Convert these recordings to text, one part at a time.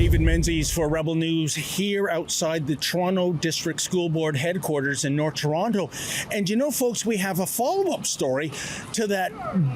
David Menzies for Rebel News here outside the Toronto District School Board headquarters in North Toronto. And you know, folks, we have a follow-up story to that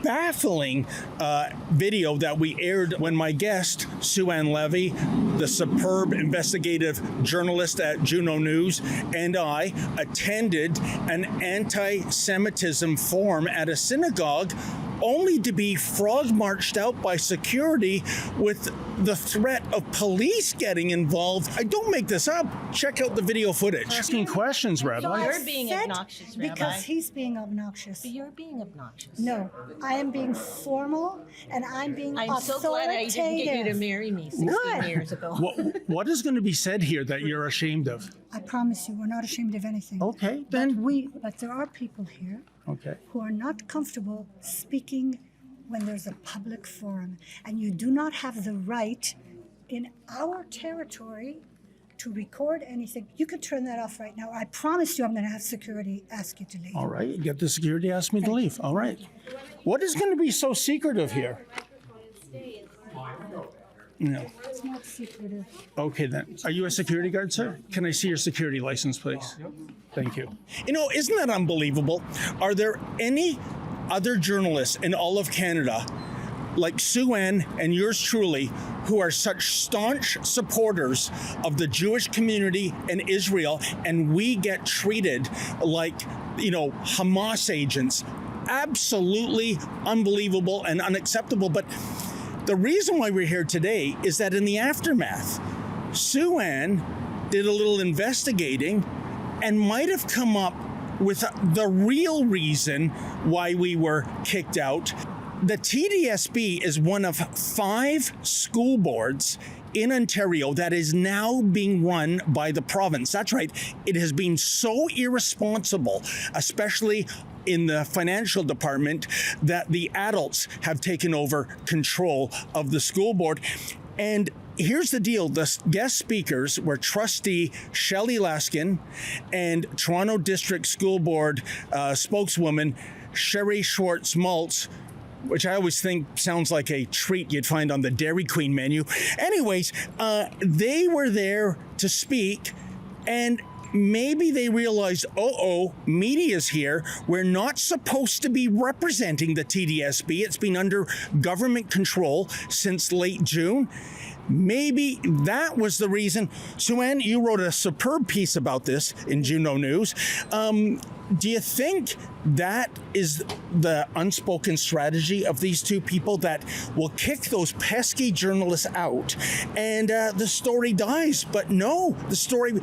baffling video that we aired when my guest, Sue-Ann Levy, the superb investigative journalist at Juno News, and I attended an anti-Semitism forum at a synagogue, only to be frog-marched out by security with the threat of police getting involved. I don't make this up. Check out the video footage. Asking questions, Rabbi. You're being obnoxious, Rabbi. Because he's being obnoxious. But you're being obnoxious. No, I am being formal and I'm being authoritative. I'm so glad I didn't get you to marry me 16 years ago. What is going to be said here that you're ashamed of? I promise you, we're not ashamed of anything. Okay, then. But there are people here Okay. who are not comfortable speaking when there's a public forum. And you do not have the right in our territory to record anything. You could turn that off right now. I promise you I'm going to have security ask you to leave. All right, get the security, ask me to leave. All right. What is going to be so secretive here? No. It's not secretive. Okay, then. Are you a security guard, sir? Can I see your security license, please? Thank you. You know, isn't that unbelievable? Are there any other journalists in all of Canada, like Sue-Ann and yours truly, who are such staunch supporters of the Jewish community and Israel, and we get treated like, you know, Hamas agents? Absolutely unbelievable and unacceptable. But the reason why we're here today is that in the aftermath, Sue-Ann did a little investigating and might have come up with the real reason why we were kicked out. The TDSB is one of 5 school boards in Ontario that is now being run by the province. That's right. It has been so irresponsible, especially in the financial department, that the adults have taken over control of the school board. And here's the deal. The guest speakers were trustee Shelley Laskin and Toronto District School Board spokeswoman Sherry Schwartz-Maltz, which I always think sounds like a treat you'd find on the Dairy Queen menu. Anyways, they were there to speak, and maybe they realized, media's here. We're not supposed to be representing the TDSB. It's been under government control since late June. Maybe that was the reason. Sue-Ann, you wrote a superb piece about this in Juno News. Do you think that is the unspoken strategy of these two people that will kick those pesky journalists out and the story dies? But no, the story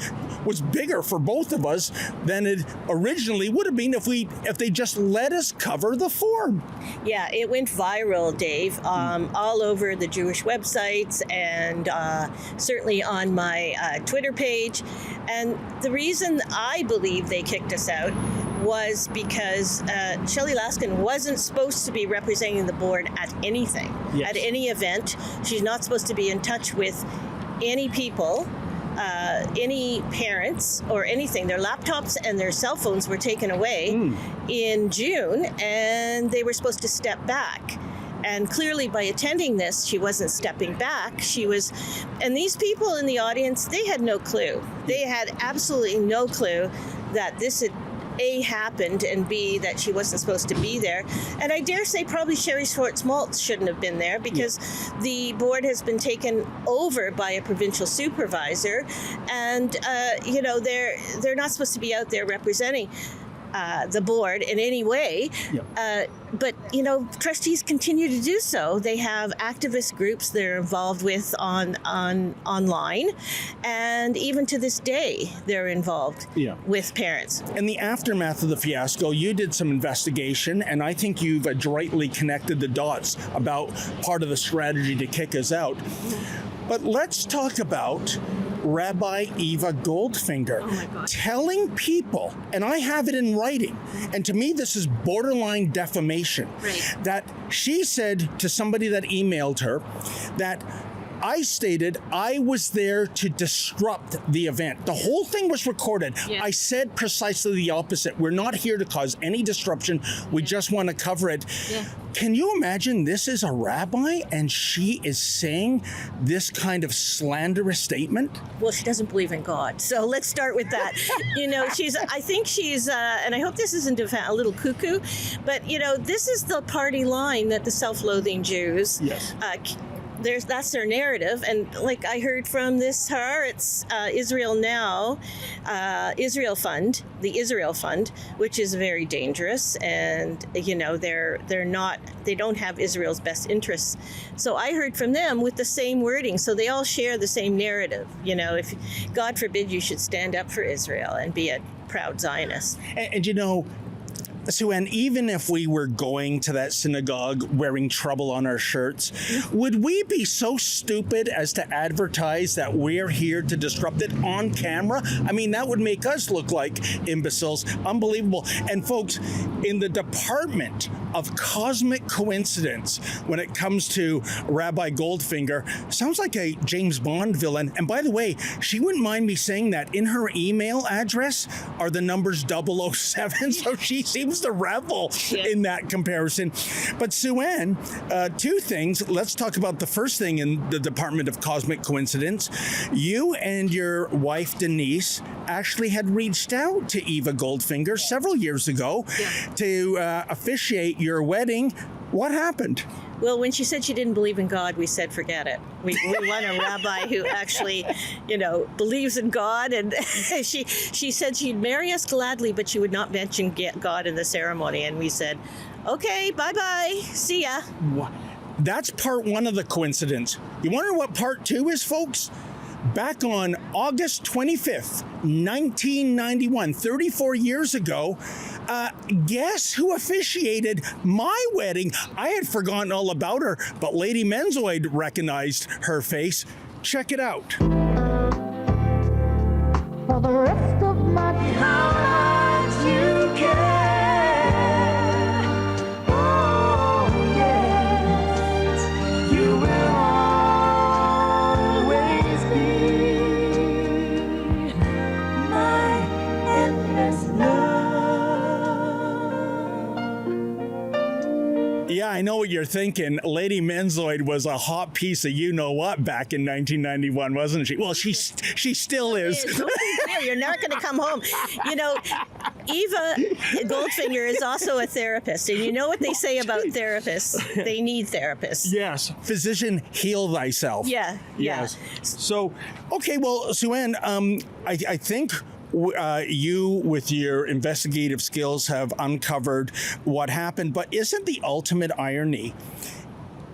was bigger for both of us than it originally would have been if they just let us cover the forum. Yeah, it went viral, Dave, all over the Jewish websites and certainly on my Twitter page. And the reason I believe they kicked us out was because Shelley Laskin wasn't supposed to be representing the board at anything, at any event. She's not supposed to be in touch with any people, any parents or anything. Their laptops and their cell phones were taken away in June, and they were supposed to step back. And clearly by attending this, she wasn't stepping back. She was, and these people in the audience, they had no clue. They had absolutely no clue that this had A, happened, and B, that she wasn't supposed to be there. And I dare say probably Sherry Schwartz-Maltz shouldn't have been there because the board has been taken over by a provincial supervisor, and you know, they're not supposed to be out there representing the board in any way. But, you know, trustees continue to do so. They have activist groups they're involved with online, and even to this day, they're involved with parents. In the aftermath of the fiasco, you did some investigation, and I think you've adroitly connected the dots about part of the strategy to kick us out. But let's talk about Rabbi Eva Goldfinger telling people, and I have it in writing, and to me this is borderline defamation, that she said to somebody that emailed her that I stated I was there to disrupt the event. The whole thing was recorded. Yeah. I said precisely the opposite. We're not here to cause any disruption. We just want to cover it. Yeah. Can you imagine this is a rabbi and she is saying this kind of slanderous statement? Well, she doesn't believe in God. So let's start with that. I think she's, and I hope this isn't a little cuckoo, but, this is the party line that the self-loathing Jews, Yes. That's their narrative. And like I heard from this Haaretz Israel Now, Israel Fund, the Israel Fund, which is very dangerous. And, they don't have Israel's best interests. So I heard from them with the same wording. So they all share the same narrative. If God forbid you should stand up for Israel and be a proud Zionist. And Sue-Ann, even if we were going to that synagogue wearing trouble on our shirts, would we be so stupid as to advertise that we're here to disrupt it on camera? I mean, that would make us look like imbeciles. Unbelievable. And folks, in the department of cosmic coincidence, when it comes to Rabbi Goldfinger, sounds like a James Bond villain. And by the way, she wouldn't mind me saying that in her email address are the numbers 007, so she seems to revel in that comparison. But Sue-Ann, two things. Let's talk about the first thing in the Department of Cosmic Coincidence. You and your wife, Denise, actually had reached out to Eva Goldfinger several years ago to officiate your wedding. What happened? Well, when she said she didn't believe in God, we said, forget it. We want a rabbi who actually, believes in God. And she said she'd marry us gladly, but she would not mention God in the ceremony. And we said, okay, bye-bye. See ya. That's part one of the coincidence. You wonder what part two is, folks? Back on August 25th, 1991, 34 years ago, guess who officiated my wedding? I had forgotten all about her, but Lady Menzoid recognized her face. Check it out. For the rest of my time, you care. Oh, yes, you will always be my endless love. Yeah, I know what you're thinking. Lady Menzoid was a hot piece of you-know-what back in 1991, wasn't she? Well, she still is. You're not going to come home. Eva Goldfinger is also a therapist. And you know what they say about therapists? They need therapists. Yes. Physician, heal thyself. Yeah. Yes. So, okay, well, Sue-Ann, I think you, with your investigative skills, have uncovered what happened. But isn't the ultimate irony?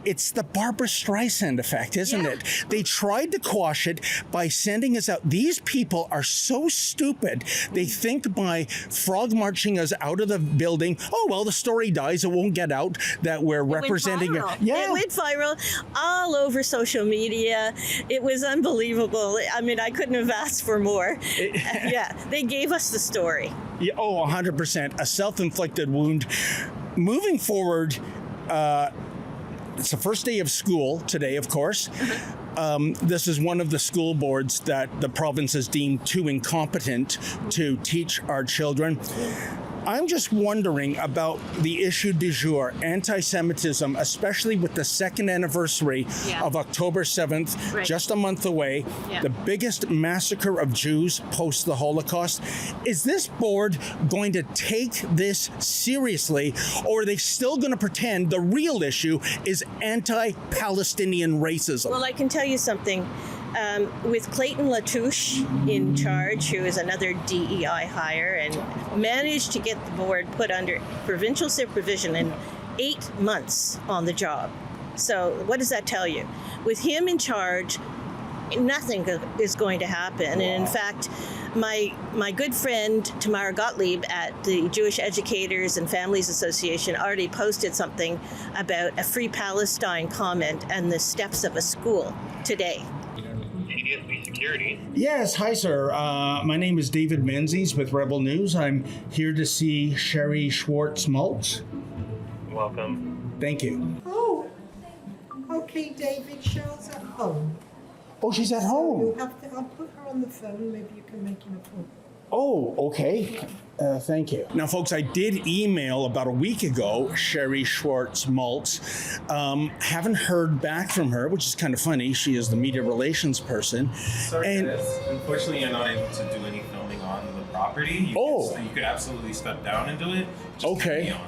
It's the Barbara Streisand effect, isn't it? They tried to quash it by sending us out. These people are so stupid. They think by frog marching us out of the building, oh, well, the story dies. It won't get out that we're representing it. Yeah. It went viral all over social media. It was unbelievable. I mean, I couldn't have asked for more. They gave us the story. Yeah, 100%. A self-inflicted wound. Moving forward, it's the first day of school today, of course. This is one of the school boards that the province has deemed too incompetent to teach our children. I'm just wondering about the issue du jour, anti-Semitism, especially with the second anniversary of October 7th, just a month away, the biggest massacre of Jews post the Holocaust. Is this board going to take this seriously, or are they still going to pretend the real issue is anti-Palestinian racism? Well, I can tell you something. With Clayton Latouche in charge, who is another DEI hire, and managed to get the board put under provincial supervision in 8 months on the job. So what does that tell you? With him in charge, nothing is going to happen. And in fact, my good friend Tamara Gottlieb at the Jewish Educators and Families Association already posted something about a Free Palestine comment and the steps of a school today. Security. Yes, hi, sir. My name is David Menzies with Rebel News. I'm here to see Sherry Schwartz-Maltz. Welcome. Thank you. Oh, okay, David? Cheryl's at home. Oh, she's at So home. you'll have to, I'll put her on the phone. Maybe you can make an appointment. Oh, okay. Thank you. Now, folks, I did email about a week ago Sherry Schwartz Maltz. Haven't heard back from her, which is kind of funny. She is the media relations person. Sorry, And guys. Unfortunately, you're not able to do any filming on the property. You could absolutely step down and do it. Just Okay. be on.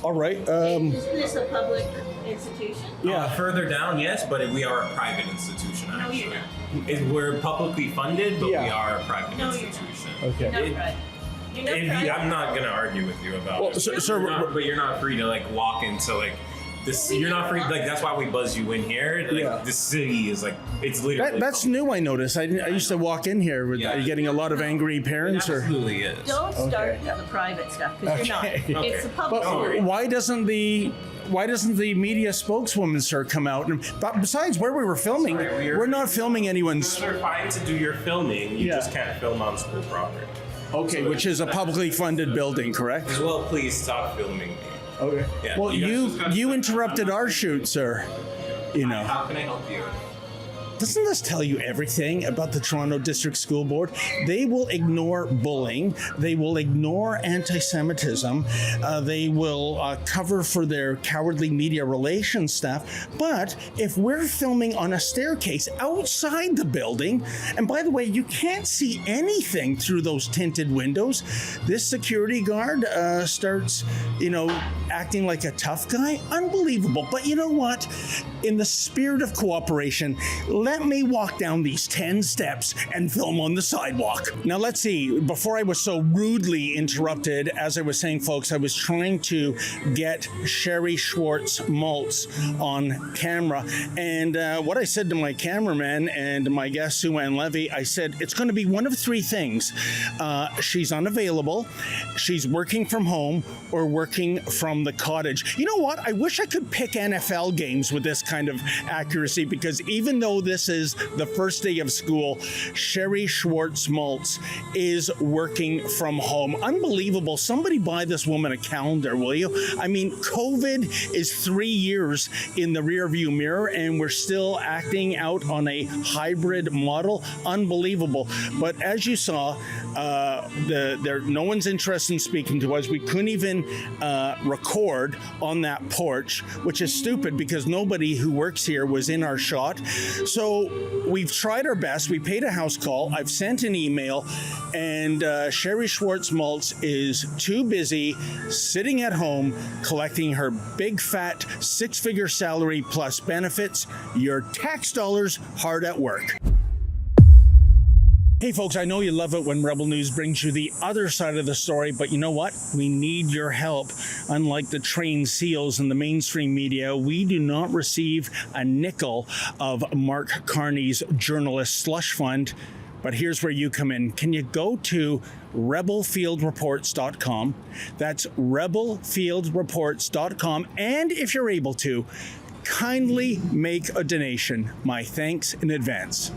all right. Isn't this a public institution? Yeah. Further down, yes, but we are a private institution. No, Actually, you're not. We're publicly funded, but Yeah. we are a private No, you're not. institution. Okay. You're not private. You're not If private. I'm not gonna argue with you about Well, it. so But you're not free to like walk into like this. You're not free. Like that's why we buzz you in here. Like Yeah. the city is like it's literally. that's public. new. I noticed. I used to walk in here with Yeah. getting a lot of angry It parents. Or absolutely is. Don't start with the private stuff because you're Okay. not. It's Okay. a public. Don't worry. why doesn't the media spokeswoman, sir, come out? And but besides, where we were filming, Sorry, we're not filming anyone's. Those are fine to do your filming. You Yeah. just can't film on school property. Okay, which is a publicly funded building, correct? As well, please stop filming me. Okay. Yeah, Well, you guys you just gotta you stop. interrupted our shoot, sir. You know. How can I help you? Doesn't this tell you everything about the Toronto District School Board? They will ignore bullying. They will ignore anti-Semitism. They will cover for their cowardly media relations staff. But if we're filming on a staircase outside the building, and by the way, you can't see anything through those tinted windows, this security guard starts, acting like a tough guy. Unbelievable. But you know what? In the spirit of cooperation, let me walk down these 10 steps and film on the sidewalk. Now, let's see. Before I was so rudely interrupted, as I was saying, folks, I was trying to get Sherry Schwartz Maltz on camera. And what I said to my cameraman and my guest, Sue-Ann Levy, I said, it's going to be one of three things. She's unavailable, she's working from home, or working from the cottage. You know what? I wish I could pick NFL games with this kind of accuracy, because even though this is the first day of school, Sherry Schwartz Maltz is working from home. Unbelievable. Somebody buy this woman a calendar, will you? I mean, COVID is 3 years in the rearview mirror, and we're still acting out on a hybrid model. Unbelievable. But as you saw, no one's interested in speaking to us. We couldn't even record on that porch, which is stupid because nobody who works here was in our shot. So we've tried our best. We paid a house call. I've sent an email, and Sherry Schwartz Maltz is too busy sitting at home collecting her big fat 6-figure salary plus benefits. Your tax dollars hard at work. Hey folks, I know you love it when Rebel News brings you the other side of the story, but you know what? We need your help. Unlike the trained seals in the mainstream media, we do not receive a nickel of Mark Carney's journalist slush fund. But here's where you come in. Can you go to rebelfieldreports.com? That's rebelfieldreports.com. And if you're able to, kindly make a donation. My thanks in advance.